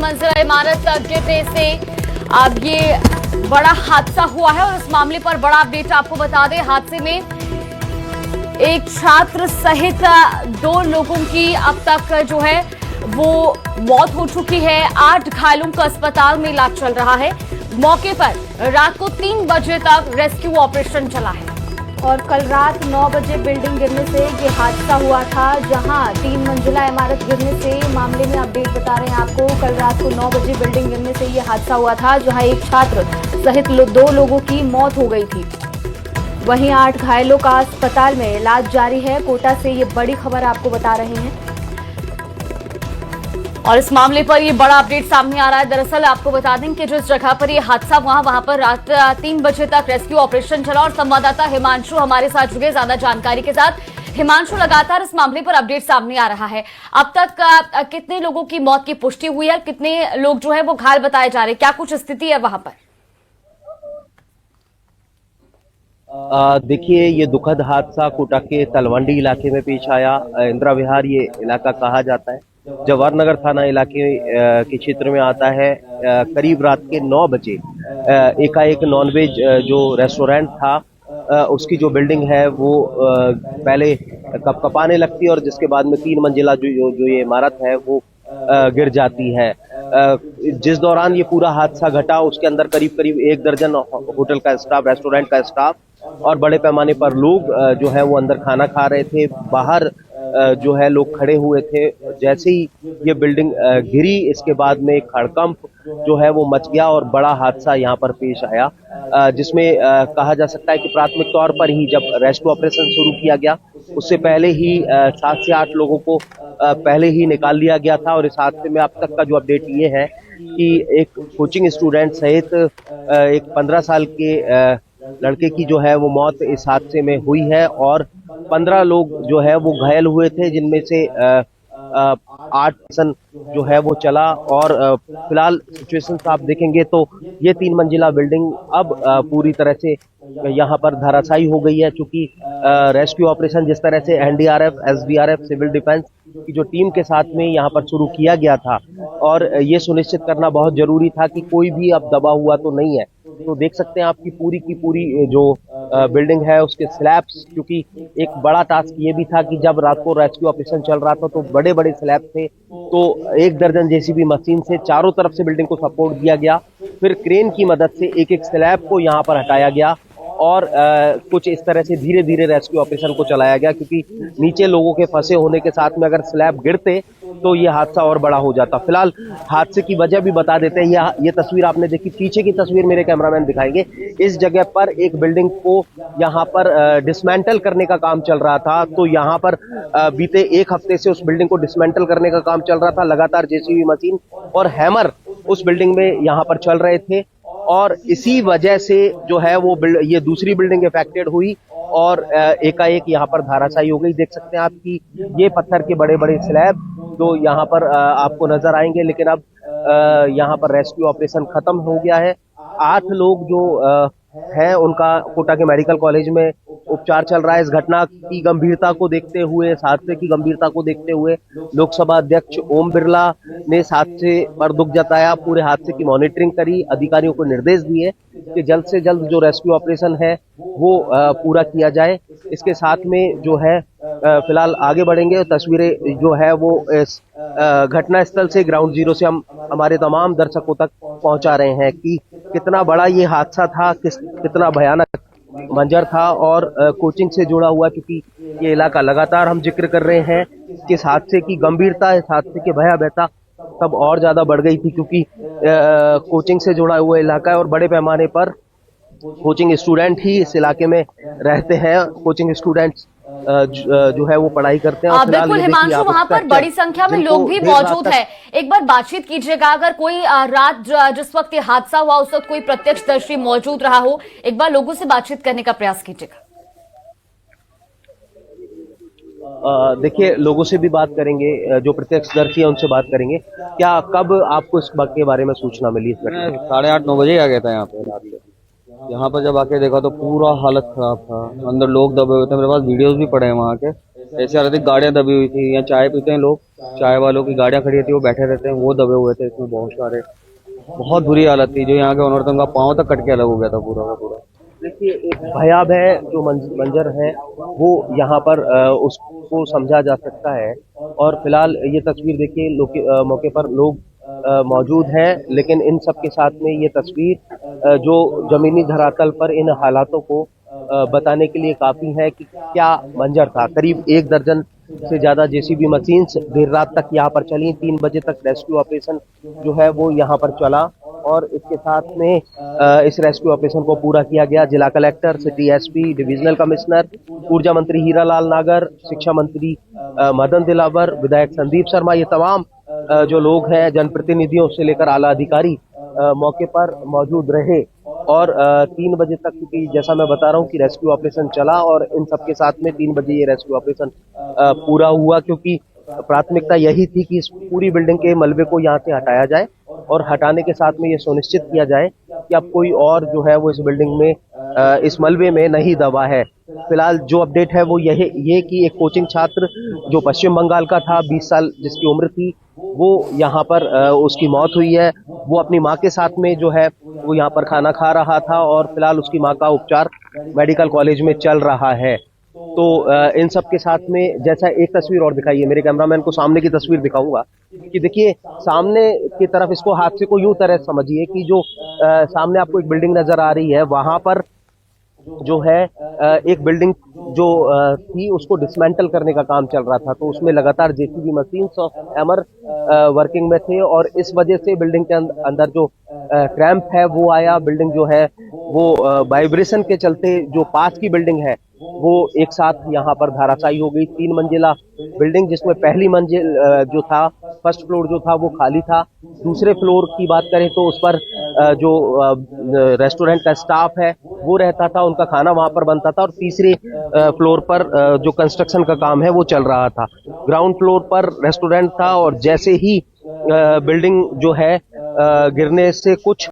मंजिला इमारत गिरने से अब ये बड़ा हादसा हुआ है और इस मामले पर बड़ा अपडेट आपको बता दें। हादसे में एक छात्र सहित 2 लोगों की अब तक जो है वो मौत हो चुकी है। 8 घायलों का अस्पताल में इलाज चल रहा है। मौके पर रात को 3 बजे तक रेस्क्यू ऑपरेशन चला है और कल रात 9 बजे बिल्डिंग गिरने से ये हादसा हुआ था, जहां 3 मंजिला इमारत गिरने से मामले में अपडेट बता रहे हैं आपको। कल रात को 9 बजे बिल्डिंग गिरने से ये हादसा हुआ था, जहां एक छात्र सहित 2 लोगों की मौत हो गई थी। वहीं 8 घायलों का अस्पताल में इलाज जारी है। कोटा से ये बड़ी खबर आपको बता रहे हैं और इस मामले पर ये बड़ा अपडेट सामने आ रहा है। दरअसल आपको बता दें कि जिस जगह पर ये हादसा हुआ वहां पर रात 3 बजे तक रेस्क्यू ऑपरेशन चला और संवाददाता हिमांशु हमारे साथ जुड़े ज्यादा जानकारी के साथ। हिमांशु, लगातार इस मामले पर अपडेट सामने आ रहा है। अब तक कितने लोगों की मौत की पुष्टि हुई है, कितने लोग जो है वो घायल बताए जा रहे हैं, क्या कुछ स्थिति है वहां पर? देखिए, ये दुखद हादसा कोटा के तलवंडी इलाके में पेश आया। इंदिरा विहार ये इलाका कहा जाता है, जवाहरनगर थाना इलाके के क्षेत्र में आता है। करीब रात के 9 बजे एकाएक नॉनवेज जो रेस्टोरेंट था उसकी जो बिल्डिंग है वो पहले कपकपाने लगती है और जिसके बाद में 3 मंजिला जो ये इमारत है वो गिर जाती है। जिस दौरान ये पूरा हादसा घटा उसके अंदर करीब 1 दर्जन होटल का स्टाफ, रेस्टोरेंट का स्टाफ और बड़े पैमाने पर लोग जो है वो अंदर खाना खा रहे थे। बाहर जो है लोग खड़े हुए थे। जैसे ही ये बिल्डिंग गिरी इसके बाद में हड़कंप जो है वो मच गया और बड़ा हादसा यहाँ पर पेश आया, जिसमें कहा जा सकता है कि प्राथमिक तौर पर ही जब रेस्क्यू ऑपरेशन शुरू किया गया उससे पहले ही 7 से 8 लोगों को पहले ही निकाल लिया गया था। और इस हादसे में अब तक का जो अपडेट ये है कि एक कोचिंग स्टूडेंट सहित एक 15 साल के लड़के की जो है वो मौत इस हादसे में हुई है और 15 लोग जो है वो घायल हुए थे, जिनमें से 8 पर्सन जो है वो चला। और फिलहाल सिचुएशन आप देखेंगे तो ये 3 मंजिला बिल्डिंग अब पूरी तरह से यहाँ पर धराशायी हो गई है, क्योंकि रेस्क्यू ऑपरेशन जिस तरह से एनडीआरएफ, एसडीआरएफ, सिविल डिफेंस की जो टीम के साथ में यहाँ पर शुरू किया गया था और ये सुनिश्चित करना बहुत जरूरी था कि कोई भी अब दबा हुआ तो नहीं है। तो देख सकते हैं आपकी पूरी पूरी जो बिल्डिंग है उसके स्लैब्स, क्योंकि एक बड़ा टास्क ये भी था कि जब रात को रेस्क्यू ऑपरेशन चल रहा था तो बड़े बड़े स्लैब थे, तो 1 दर्जन जेसीबी मशीन से चारों तरफ से बिल्डिंग को सपोर्ट दिया गया। फिर क्रेन की मदद से एक स्लैब को यहाँ पर हटाया गया और कुछ इस तरह से धीरे धीरे रेस्क्यू ऑपरेशन को चलाया गया, क्योंकि नीचे लोगों के फंसे होने के साथ में अगर स्लैब गिरते तो ये हादसा और बड़ा हो जाता। फिलहाल हादसे की वजह भी बता देते हैं। ये तस्वीर आपने देखी, पीछे की तस्वीर मेरे कैमरामैन दिखाएंगे। इस जगह पर एक बिल्डिंग को यहाँ पर डिसमेंटल करने का काम चल रहा था, तो यहाँ पर बीते 1 हफ्ते से उस बिल्डिंग को डिसमेंटल करने का काम चल रहा था। लगातार जेसीबी मशीन और हैमर उस बिल्डिंग में यहाँ पर चल रहे थे और इसी वजह से जो है वो ये दूसरी बिल्डिंग इफेक्टेड हुई और एकाएक यहाँ पर धराशायी हो गई। देख सकते हैं आपकी ये पत्थर के बड़े बड़े स्लैब जो यहाँ पर आपको नजर आएंगे, लेकिन अब यहाँ पर रेस्क्यू ऑपरेशन खत्म हो गया है। 8 लोग जो हैं उनका कोटा के मेडिकल कॉलेज में उपचार चल रहा है। इस घटना की गंभीरता को देखते हुए, इस हादसे की गंभीरता को देखते हुए लोकसभा अध्यक्ष ओम बिरला ने इस हादसे पर दुख जताया, पूरे हादसे की मॉनिटरिंग करी, अधिकारियों को निर्देश दिए कि जल्द से जल्द जो रेस्क्यू ऑपरेशन है वो पूरा किया जाए। इसके साथ में जो है फिलहाल आगे बढ़ेंगे। तस्वीरें जो है वो इस घटना स्थल से, ग्राउंड जीरो से हम हमारे तमाम दर्शकों तक पहुंचा रहे हैं कि कितना बड़ा ये हादसा था, कितना भयानक मंजर था और कोचिंग से जुड़ा हुआ, क्योंकि ये इलाका लगातार हम जिक्र कर रहे हैं कि इस हादसे की गंभीरता, इस हादसे की भयावहता तब और ज्यादा बढ़ गई थी, क्योंकि कोचिंग से जुड़ा हुआ इलाका है और बड़े पैमाने पर कोचिंग स्टूडेंट ही इस इलाके में रहते हैं। कोचिंग स्टूडेंट्स जो है वो पढ़ाई करते हैं। बिल्कुल हिमांशु, वहां पर बड़ी संख्या में लोग भी मौजूद है। एक बार बातचीत कीजिएगा, अगर कोई रात जिस वक्त ये हादसा हुआ उस वक्त कोई प्रत्यक्षदर्शी मौजूद रहा हो, एक बार लोगों से बातचीत करने का प्रयास कीजिएगा। देखिए, लोगों से भी बात करेंगे, जो प्रत्यक्षदर्शी है उनसे बात करेंगे। क्या कब आपको इस बात के बारे में सूचना मिली? 8:30-9 बजे आ गया था यहाँ पे रात को। यहाँ पर जब आके देखा तो पूरा हालत खराब था, अंदर लोग दबे हुए थे। मेरे पास वीडियोस भी पड़े हैं वहाँ के। ऐसी हालत थी, गाड़ियां दबी हुई थी। यहाँ चाय पीते हैं लोग, चाय वालों की गाड़ियां खड़ी थी, वो बैठे रहते हैं, वो दबे हुए थे इसमें बहुत सारे। बहुत बुरी हालत थी। जो यहाँ के ओनर थे उनका पाँव तक कट के अलग हो गया था पूरा का पूरा। देखिए एक भयावह जो मंजर है वो यहाँ पर उसको समझा जा सकता है। और फिलहाल ये तस्वीर देखिए मौके पर लोग मौजूद हैं, लेकिन इन सब के साथ में ये तस्वीर जो जमीनी धरातल पर इन हालातों को बताने के लिए काफी है कि क्या मंजर था। करीब 1 दर्जन से ज्यादा जेसीबी मशीन्स देर रात तक यहाँ पर चली। 3 बजे तक रेस्क्यू ऑपरेशन जो है वो यहाँ पर चला और इसके साथ में इस रेस्क्यू ऑपरेशन को पूरा किया गया। जिला collector, city SP, divisional commissioner, ऊर्जा मंत्री हीरालाल नागर, शिक्षा मंत्री मदन दिलावर, विधायक संदीप शर्मा, ये तमाम जो लोग हैं जनप्रतिनिधियों से लेकर आला अधिकारी मौके पर मौजूद रहे। और 3 बजे तक, क्योंकि जैसा मैं बता रहा हूँ कि रेस्क्यू ऑपरेशन चला और इन सबके साथ में 3 बजे ये रेस्क्यू ऑपरेशन पूरा हुआ, क्योंकि प्राथमिकता यही थी कि इस पूरी बिल्डिंग के मलबे को यहाँ से हटाया जाए और हटाने के साथ में ये सुनिश्चित किया जाए कि अब कोई और जो है वो इस बिल्डिंग में इस मलबे में नहीं दबा है। फिलहाल जो अपडेट है वो ये कि एक कोचिंग छात्र जो पश्चिम बंगाल का था, 20 साल जिसकी उम्र थी, वो यहाँ पर उसकी मौत हुई है। वो अपनी माँ के साथ में जो है वो यहाँ पर खाना खा रहा था और फिलहाल उसकी माँ का उपचार मेडिकल कॉलेज में चल रहा है। तो इन सब के साथ में जैसा एक तस्वीर और दिखाइए, मेरे कैमरामैन को सामने की तस्वीर दिखाऊंगा कि देखिए सामने की तरफ, इसको हादसे को यूं तरह समझिए कि जो सामने आपको एक बिल्डिंग नजर आ रही है, वहां पर जो है एक बिल्डिंग जो थी उसको डिसमेंटल करने का काम चल रहा था। तो उसमें लगातार जेसीबी मशीन्स और हैमर वर्किंग में थे और इस वजह से बिल्डिंग के अंदर जो क्रैम्प है वो आया। बिल्डिंग जो है वो वाइब्रेशन के चलते जो पास की बिल्डिंग है वो एक साथ यहाँ पर धराशायी हो गई। 3 मंजिला बिल्डिंग, जिसमें पहली मंजिल जो था, फर्स्ट फ्लोर जो था वो खाली था। दूसरे फ्लोर की बात करें तो उस पर जो रेस्टोरेंट का स्टाफ है वो रहता था, उनका खाना वहां पर बनता था। और तीसरे फ्लोर पर जो कंस्ट्रक्शन का काम है वो चल रहा था। ग्राउंड फ्लोर पर रेस्टोरेंट था और जैसे ही बिल्डिंग जो है गिरने से कुछ